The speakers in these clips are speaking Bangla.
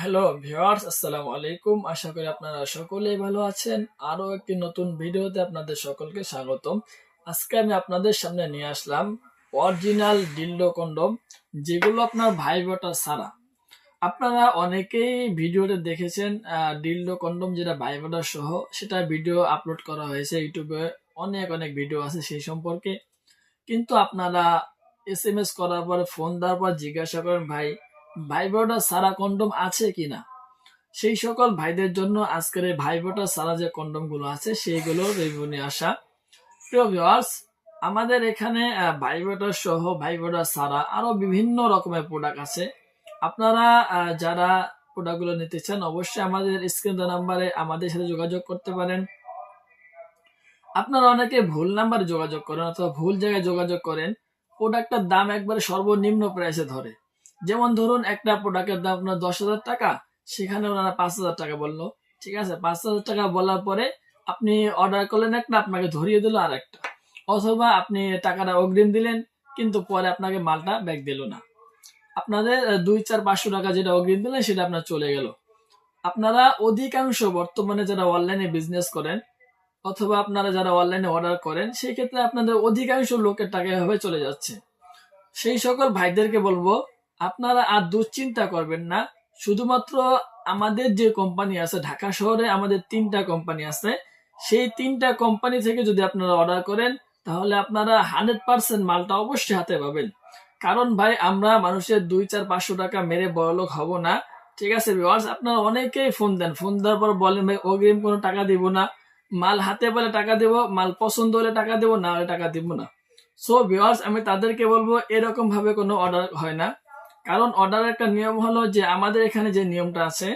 হ্যালো ভিউয়ার্স, আসসালামু আলাইকুম। আশা করি আপনারা সকলেই ভালো আছেন। আরো একটি নতুন ভিডিওতে আপনাদের সকলকে স্বাগতম। আজকে আমি আপনাদের সামনে নিয়ে আসলাম অরিজিনাল ডিল্ডো কন্ডম, যেগুলো আপনার ভাইব্রেটর ছাড়া। আপনারা অনেকেই ভিডিওতে দেখেছেন ডিল্ডো কন্ডম যেটা ভাইব্রেটর সহ, সেটা ভিডিও আপলোড করা হয়েছে ইউটিউবে। অনেক অনেক ভিডিও আছে সেই সম্পর্কে, কিন্তু আপনারা এসএমএস করার পরে, ফোন দেওয়ার পর জিজ্ঞাসা করেন, ভাই ভাইব্রেটর ছাড়া কন্ডম আছে কিনা। সেই সকল ভাইদের জন্য আজকের এই ভাইব্রেটর ছাড়া যে কন্ডম গুলো আছে সেইগুলো রিভিউ নিয়ে আসা। প্রিয় ভিউয়ার্স, আমাদের এখানে ভাইব্রেটর সহ, ভাইব্রেটর ছাড়া আরো বিভিন্ন রকমের প্রোডাক্ট আছে। আপনারা যারা প্রোডাক্ট গুলো নিতে চান, অবশ্যই আমাদের স্ক্রিন নাম্বারে আমাদের সাথে যোগাযোগ করতে পারেন। আপনারা অনেকে ভুল নাম্বারে যোগাযোগ করেন অথবা ভুল জায়গায় যোগাযোগ করেন, প্রোডাক্টটার দাম একবারে সর্বনিম্ন প্রাইসে ধরে। যেমন ধরুন, একটা প্রোডাক্টের দাম আপনার 10,000 টাকা, সেখানে ওনারা 5,000 টাকা বললো। ঠিক আছে, 5,000 টাকা বলার পরে আপনি অর্ডার করলেন একটা, আপনাকে ধরিয়ে দিল আর একটা। অথবা আপনি টাকাটা অগ্রিম দিলেন, কিন্তু পরে আপনাকে মালটা ব্যাক দিল না। আপনাদের 2, 4, 500 টাকা যেটা অগ্রিম দিলেন সেটা আপনার চলে গেল। আপনারা অধিকাংশ বর্তমানে যারা অনলাইনে বিজনেস করেন অথবা আপনারা যারা অনলাইনে অর্ডার করেন, সেই ক্ষেত্রে আপনাদের অধিকাংশ লোকের টাকা এভাবে চলে যাচ্ছে। সেই সকল ভাইদেরকে বলবো, আপনারা আর দুশ্চিন্তা করবেন না। শুধুমাত্র আমাদের যে কোম্পানি আছে, ঢাকা শহরে আমাদের 3টা কোম্পানি আছে। সেই 3টা কোম্পানি থেকে যদি আপনারা অর্ডার করেন, তাহলে আপনারা 100% মালটা অবশ্যই হাতে পাবেন। কারণ ভাই, আমরা মানুষের 2, 4, 500 টাকা মেরে বড়লোক হব না। ঠিক আছে ভিউয়ার্স, আপনারা অনেকেই ফোন দেন, ফোন দেওয়ার পর বলেন, ভাই অগ্রিম কোনো টাকা দিব না, মাল হাতে পেলে টাকা দেব, মাল পছন্দ হলে টাকা দেব, না হলে টাকা দিব না। সো ভিউয়ার্স, আমি তাদেরকে বলবো, এরকম ভাবে কোনো অর্ডার হয় না। কারণ অর্ডারের একটা নিয়ম হলো যে, আমাদের এখানে যে নিয়মটা আছে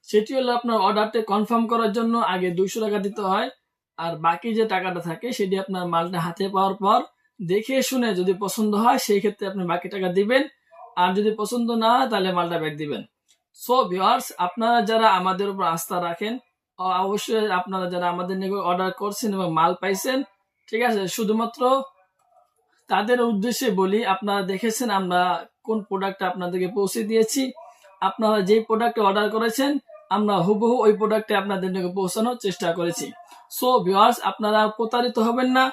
সেটি হলো, আপনার অর্ডারটা কনফার্ম করার জন্য আগে 200 টাকা দিতে হয়। আর বাকি যে টাকাটা থাকে সেটি আপনার মালটা হাতে পাওয়ার পর দেখে শুনে যদি পছন্দ হয়, সেই ক্ষেত্রে আপনি বাকি টাকা দিবেন। আর যদি পছন্দ না হয়, তাহলে মালটা ব্যাক দিবেন। সো ভিউয়ার্স, আপনারা যারা আমাদের উপর আস্থা রাখেন, অবশ্যই আপনারা যারা আমাদের নিয়ে অর্ডার করছেন এবং মাল পাইছেন, ঠিক আছে, শুধুমাত্র তাদের উদ্দেশ্যে বলি, আপনারা দেখেছেন আমরা কোন প্রোডাক্টটা আপনাদেরকে পৌঁছে দিয়েছি। আপনারা যে প্রোডাক্ট অর্ডার করেছেন, আমরা হুবহু ওই প্রোডাক্টে আপনাদের নিকট পৌঁছানোর চেষ্টা করেছি। সো ভিউয়ার্স, আপনারা প্রতারিত হবেন না।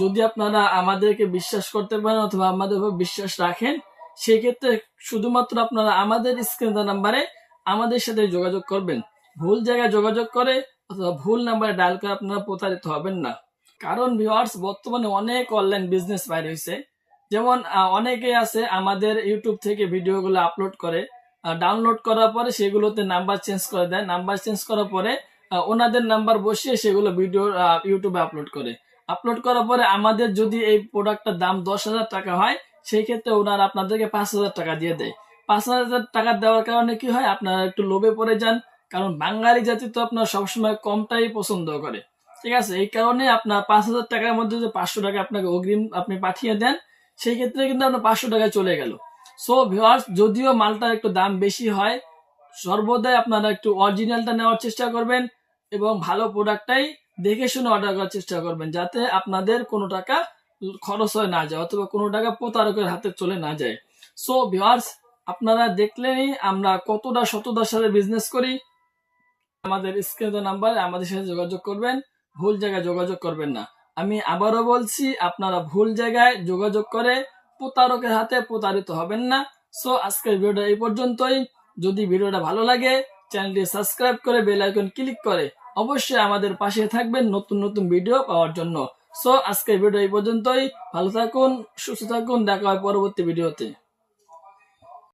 যদি আপনারা আমাদেরকে বিশ্বাস করতে পারেন অথবা আমাদের উপর বিশ্বাস রাখেন, সেই ক্ষেত্রে শুধুমাত্র আপনারা আমাদের স্ক্রিন নাম্বারে আমাদের সাথে যোগাযোগ করবেন। ভুল জায়গায় যোগাযোগ করে অথবা ভুল নাম্বারে ডায়াল করে আপনারা প্রতারিত হবেন না। কারণ ভিউয়ার্স, বর্তমানে অনেক অনলাইন বিজনেস বাইর হয়েছে। যেমন অনেকে আছে আমাদের ইউটিউব থেকে ভিডিওগুলো আপলোড করে, ডাউনলোড করার পরে সেগুলোতে নাম্বার চেঞ্জ করে দেয়। নাম্বার চেঞ্জ করার পরে ওনাদের নাম্বার বসিয়ে সেগুলো ভিডিও ইউটিউবে আপলোড করে। আপলোড করার পরে আমাদের যদি এই প্রোডাক্টটার দাম 10,000 টাকা হয়, সেই ক্ষেত্রে ওনারা আপনাদেরকে 5,000 টাকা দিয়ে দেয়। 5,000 টাকা দেওয়ার কারণে কি হয়, আপনারা একটু লোভে পড়ে যান। কারণ বাঙালি জাতি তো আপনার সবসময় কমটাই পছন্দ করে। ঠিক আছে, এই কারণে আপনার 5,000 টাকার মধ্যে যে 500 টাকা আপনাকে অগ্রিম আপনি পাঠিয়ে দেন, সেই ক্ষেত্রে কিন্তু আপনার 500 টাকায় চলে গেল। সো ভিউয়ার্স, যদিও মালটার একটু দাম বেশি হয়, সর্বদাই আপনারা একটু অরিজিনালটা নেওয়ার চেষ্টা করবেন এবং ভালো প্রোডাক্টটাই দেখে শুনে অর্ডার করার চেষ্টা করবেন, যাতে আপনাদের কোনো টাকা খরচ হয়ে না যায় অথবা কোনো টাকা প্রতারকের হাতে চলে না যায়। সো ভিউয়ার্স, আপনারা দেখলেনই আমরা কতটা সততার সাথে বিজনেস করি। আমাদের স্ক্রিনে নাম্বারে আমাদের সাথে যোগাযোগ করবেন, ভুল জায়গায় যোগাযোগ করবেন না। আমি আবারও বলছি, আপনারা ভুল জায়গায় যোগাযোগ করে প্রতারকের হাতে প্রতারিত হবেন না। সো আজকের ভিডিওটা এই পর্যন্তই। যদি ভিডিওটা ভালো লাগে, চ্যানেলটি সাবস্ক্রাইব করে বেল আইকন ক্লিক করে অবশ্যই আমাদের পাশে থাকবেন নতুন নতুন ভিডিও পাওয়ার জন্য। সো আজকের ভিডিও এই পর্যন্তই। ভালো থাকুন, সুস্থ থাকুন, দেখা হয় পরবর্তী ভিডিওতে।